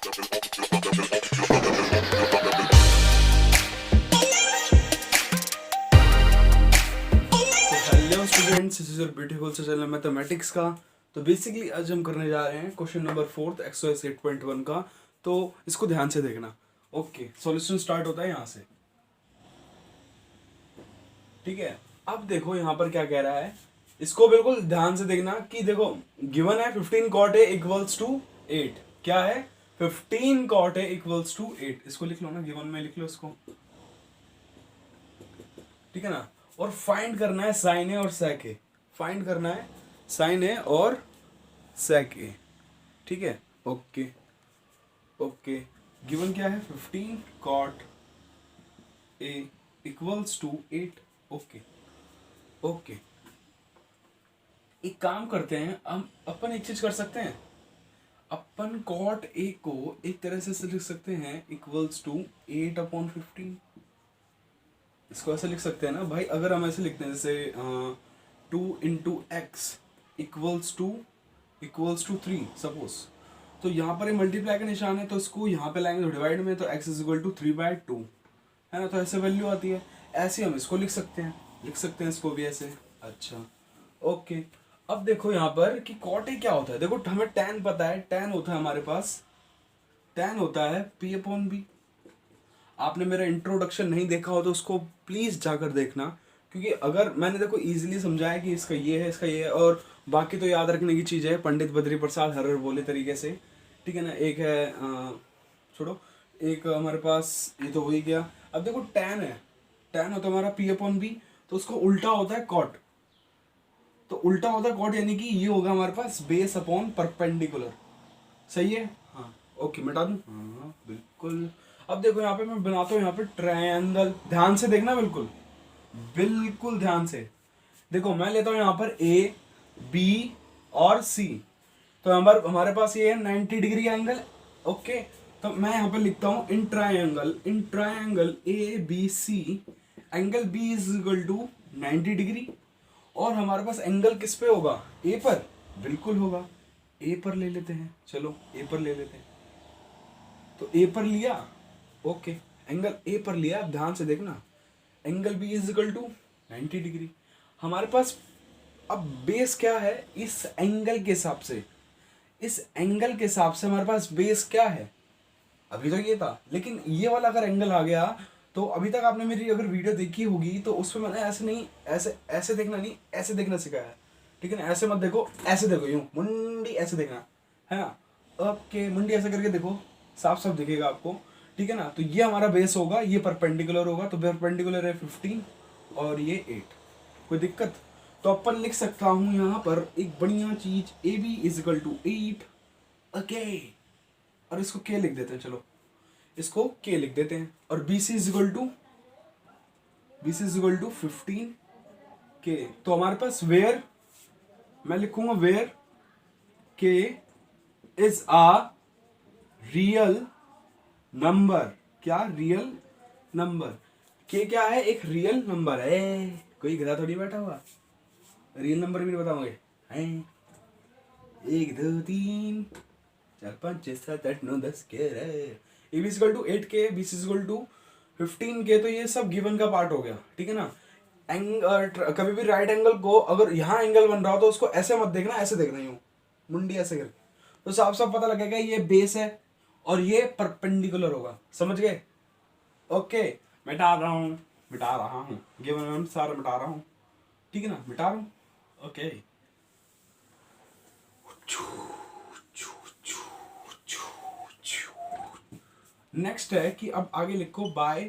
Hello students, this is your beautiful channel mathematics का। तो basically आज हम करने जा रहे हैं क्वेश्चन नंबर 4 एक्सरसाइज 8.1 का। तो इसको ध्यान से देखना। ओके, सॉल्यूशन स्टार्ट होता है यहाँ से। ठीक है, अब देखो यहाँ पर क्या कह रहा है, इसको बिल्कुल ध्यान से देखना कि देखो गिवन है 15 cot a इक्वल्स टू 8। क्या है? 15 cot a इक्वल्स टू 8। इसको लिख लो ना, गिवन में लिख लो इसको। ठीक है ना। और फाइंड करना है साइन ए और सेक ए। फाइंड करना है साइन ए और सेक ए। ठीक है, ओके ओके। गिवन क्या है? 15 cot a equals to 8। Okay okay, एक काम करते हैं, हम अपन एक चीज कर सकते हैं। अपन cot a को एक तरह से लिख सकते हैं इक्वल्स टू 8/15। इसको ऐसे लिख सकते हैं ना भाई। अगर हम ऐसे लिखते हैं जैसे 2 into x equals to 3 suppose, तो यहाँ पर मल्टीप्लाई का निशान है, तो इसको यहाँ पे लाएंगे तो डिवाइड में, तो x इज इक्वल टू 3/2 है ना। तो ऐसे वैल्यू आती है। ऐसे हम इसको लिख सकते हैं इसको भी ऐसे। अच्छा ओके, अब देखो यहाँ पर कि cot a क्या होता है। देखो हमें tan पता है, tan होता है हमारे पास, tan होता है p/b। आपने मेरा इंट्रोडक्शन नहीं देखा हो तो उसको प्लीज जाकर देखना, क्योंकि अगर मैंने देखो इजीली समझाया कि इसका ये है, इसका ये है, और बाकी तो याद रखने की चीज़ है। पंडित बद्री प्रसाद हर बोले तरीके से। ठीक है ना। एक है छोड़ो, एक हमारे पास ये तो हो ही गया। अब देखो tan है, tan होता है हमारा p/b, तो उसको उल्टा होता है cot। तो उल्टा होता है cot, यानी कि ये होगा हमारे पास बेस अपॉन परपेंडिकुलर। सही है। हाँ ओके, मिटा दूं। हाँ बिल्कुल। अब देखो यहाँ पे मैं बनाता हूँ यहाँ पे ट्रायंगल। ध्यान से देखना, बिल्कुल बिल्कुल ध्यान से देखो। मैं लेता हूँ यहाँ पर ए बी और सी। तो यहाँ पर हमारे पास ये है 90 डिग्री एंगल। ओके, तो मैं यहाँ पर लिखता हूँ in triangle A B C angle B is equal to 90 degree. और हमारे पास एंगल किस पे होगा? ए पर। बिल्कुल होगा, ए पर ले लेते हैं। चलो ए पर ले लेते हैं। तो ए पर लिया, ओके, एंगल ए पर लिया। ध्यान से देखना, angle B is equal to 90 degree. हमारे पास अब बेस क्या है? इस एंगल के हिसाब से, हमारे पास बेस क्या है? अभी तो ये था, लेकिन ये वाला अगर एंगल आ गया, तो अभी तक आपने मेरी अगर वीडियो देखी होगी तो उसमें मैंने ऐसे नहीं, ऐसे देखना नहीं, ऐसे देखना सिखाया है। ठीक है ना। ऐसे मत देखो, ऐसे देखो, यूं मुंडी ऐसे देखना है ना। ओके, मुंडी ऐसे करके देखो, साफ साफ दिखेगा आपको। ठीक है ना। तो ये हमारा बेस होगा, ये परपेंडिकुलर होगा, तो परपेंडिकुलर है 15 और ये 8। कोई दिक्कत? तो अपन लिख सकता हूं यहाँ पर एक बढ़िया चीज, A B is equal to 8। Okay, और इसको के लिख देते हैं। चलो इसको के लिख देते हैं। और B C is equal to 15 के। तो हमारे पास वेयर, मैं लिखूंगा वेयर के इज आ रियल नंबर। क्या? Real number. के क्या है? एक रियल नंबर है। कोई गधा थोड़ी बैठा हुआ, रियल नंबर भी नहीं बताओगे हैं? 1 2 3 4 5 6 7 8 9 10 11। ए बी इक्वल टू 8 के, बी सी इक्वल टू 15 के। तो ये सब गिवन का पार्ट हो गया। ठीक है ना। कभी भी राइट एंगल को अगर यहाँ एंगल बन रहा हो तो उसको ऐसे मत देखना, ऐसे देखना, यूं मुंडी ऐसे करके, तो साफ साफ पता लगेगा ये बेस है और ये परपेंडिकुलर होगा। समझ गए? ओके, मिटा रहा हूँ गिवन सारा मिटा रहा हूँ। ठीक है ना, मिटा रहा हूँ। ओके, नेक्स्ट है कि अब आगे लिखो बाय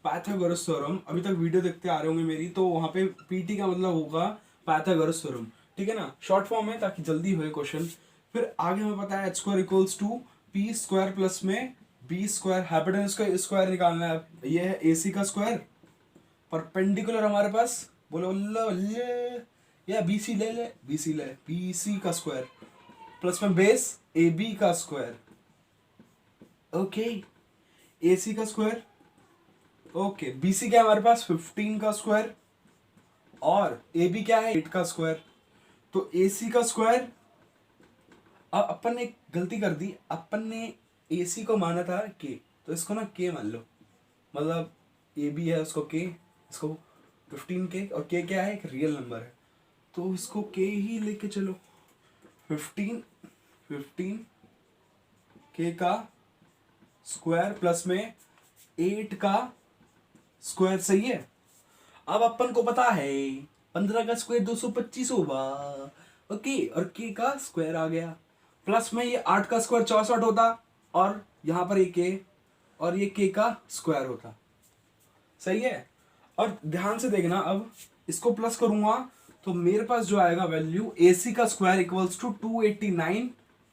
पाइथागोरस थ्योरम। अभी तक वीडियो देखते आ रहे होंगे मेरी, तो वहां पे पीटी का मतलब होगा पाइथागोरस थ्योरम। ठीक है ना, शॉर्ट फॉर्म है ताकि जल्दी हो क्वेश्चन। फिर आगे हमें पता है H square equals to P square plus में बी स्क्वायर। हाइपोटेनस का स्क्वायर निकालना है। ये है ए सी का स्क्वायर, परपेंडिकुलर हमारे पास, बोलो ले, या बी सी ले, बी सी का स्क्वायर प्लस में बेस ए बी का स्क्वायर। ओके, ए सी का स्क्वायर। ओके, बी सी क्या है हमारे पास? 15 का स्क्वायर, और ए बी क्या है? 8 का स्क्वायर। तो ए सी का स्क्वायर। अब अपन ने गलती कर दी, अपन ने AC को माना था K, तो इसको ना K मान लो, मतलब AB है उसको K, इसको 15K, और K क्या है, एक रियल नंबर है, तो इसको K ही लेके चलो। 15 K का स्क्वायर प्लस में 8 का स्क्वायर, सही है। अब अपन को पता है 15 का स्क्वायर 225 होगा, ओके, और K का स्क्वायर आ गया, प्लस में ये 8 का स्क्वायर 64 होता, और यहाँ पर ये K, और ये K का स्क्वायर होता, सही है। और ध्यान से देखना, अब इसको प्लस करूंगा तो मेरे पास जो आएगा वैल्यू, AC का स्क्वायर इक्वल्स टू 289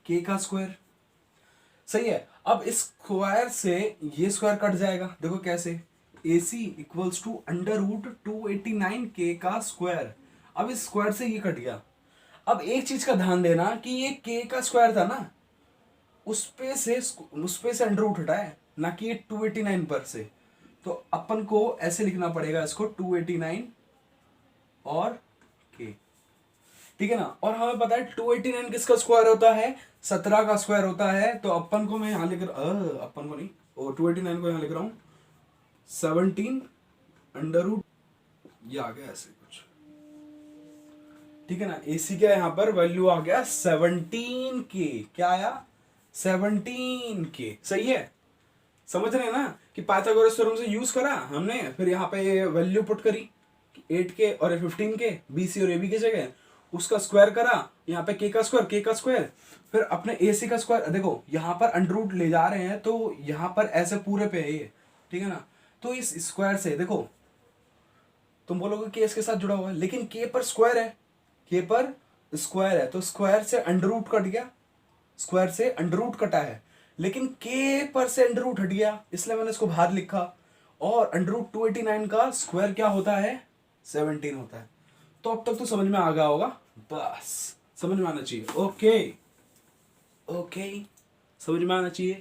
K का स्क्वायर, सही है। अब इस स्क्वायर से ये स्क्वायर कट जाएगा, देखो कैसे, AC equals to under root 289 K का स्क्वायर, अब इस स्क्वायर से ये कट गया। अब एक चीज का ध्यान देना कि ये K का स्क्वायर था ना, उस पे से अंडर रूट हटा है, ना कि ये 289 पर से, तो अपन को ऐसे लिखना पड़ेगा इसको 289 और K, ठीक है ना। और हमें पता है 289 किसका स्क्वायर होता है, 17 का स्क्वायर होता है, तो अपन को मैं यहां लिख अपन को नहीं, और 289 को यहां लिख रहा हूं 17 अंडर रूट, ये आ गया ऐसे कुछ, ठीक है ना। AC का यहां पर वैल्यू आ गया 17K, क्या आया, 17K, सही है। समझ रहे हैं ना कि पाइथागोरस थ्योरम से यूज करा हमने, फिर यहाँ पे वैल्यू पुट करी 8K और 15K, BC और AB की जगह, उसका स्क्वायर करा, यहाँ पे K का स्क्वायर, फिर अपने AC का स्क्वायर, देखो यहाँ पर अंडर रूट ले जा रहे हैं तो यहाँ पर ऐसे पूरे पे है ये, ठीक है ना। तो इस स्क्वायर से देखो, तुम बोलोगे कि इसके साथ जुड़ा हुआ है, लेकिन K पर स्क्वायर है, K पर स्क्वायर है, तो स्क्वायर से अंडर रूट कट गया, स्क्वायर से अंडर रूट कटा है, लेकिन K पर से अंडर रूट हट गया, इसलिए मैंने इसको बाहर लिखा। और अंडर रूट 289 का स्क्वायर क्या होता है, 17 होता है। तो अब तक तो समझ में आ गया होगा, बस समझ में आना चाहिए, ओके ओके, समझ में आना चाहिए,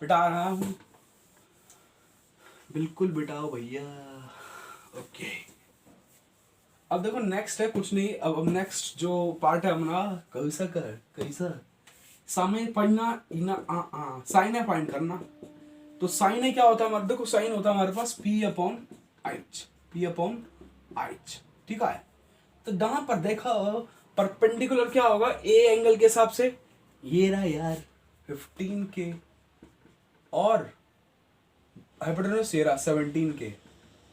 बिठा रहा हूं, बिल्कुल बिठाओ भैया, ओके। अब देखो नेक्स्ट है कुछ नहीं, अब नेक्स्ट जो पार्ट है हमारा, कैसा सामने पढ़ना इना आ साइन है फाइंड करना। तो साइन है क्या होता है हमारे, देखो साइन होता है हमारे पास P/H, ठीक है। तो यहाँ पर देखो परपेंडिकुलर क्या होगा, ए एंगल के हिसाब से, ये रहा यार 15K, और हाइपोटेन्यूज ये रहा 17K।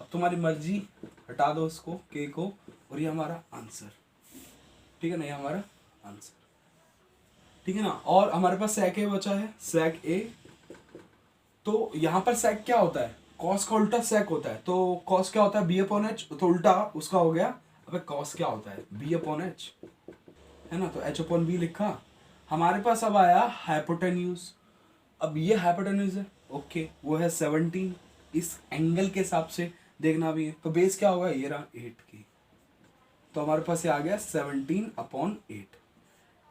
अब तुम्हारी मर्जी, हटा दो उसको K को, और ये हमारा आंसर, ठीक है ना, ये हमारा आंसर, ठीक है ना। और हमारे पास सेक ए बचा है, सेक ए, तो यहाँ पर सेक क्या होता है, कॉस का उल्टा सेक होता है, तो कॉस क्या होता है B/H, तो उल्टा उसका हो गया, अब कॉस क्या होता है B/H, है ना, तो H/B लिखा। हमारे पास अब आया हाइपोटेन्यूज, अब ये हाइपोटेन्यूज है, ओके, वो है 17, इस एंगल के हिसाब से देखना भी है, तो बेस क्या होगा, ये रहा 8K, तो हमारे पास ये आ गया 17/8,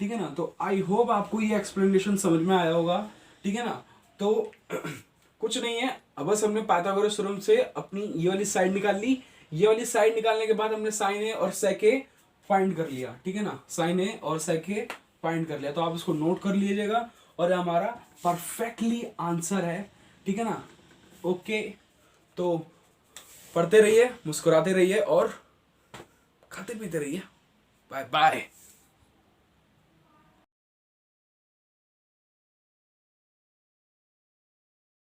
ठीक है ना। तो आई होप आपको ये एक्सप्लेनेशन समझ में आया होगा, ठीक है ना। तो कुछ नहीं है, अब बस हमने पाइथागोरस थ्योरम से अपनी ये वाली साइड निकाल ली, ये वाली साइड निकालने के बाद हमने साइन ए और सेक ए फाइंड कर लिया, ठीक है ना, साइन ए और सेक ए फाइंड कर लिया, तो आप इसको नोट कर लीजिएगा, और ये हमारा परफेक्टली आंसर है, ठीक है ना, ओके। तो पढ़ते रहिए, मुस्कुराते रहिए, और खाते पीते रहिए, बाय बाय।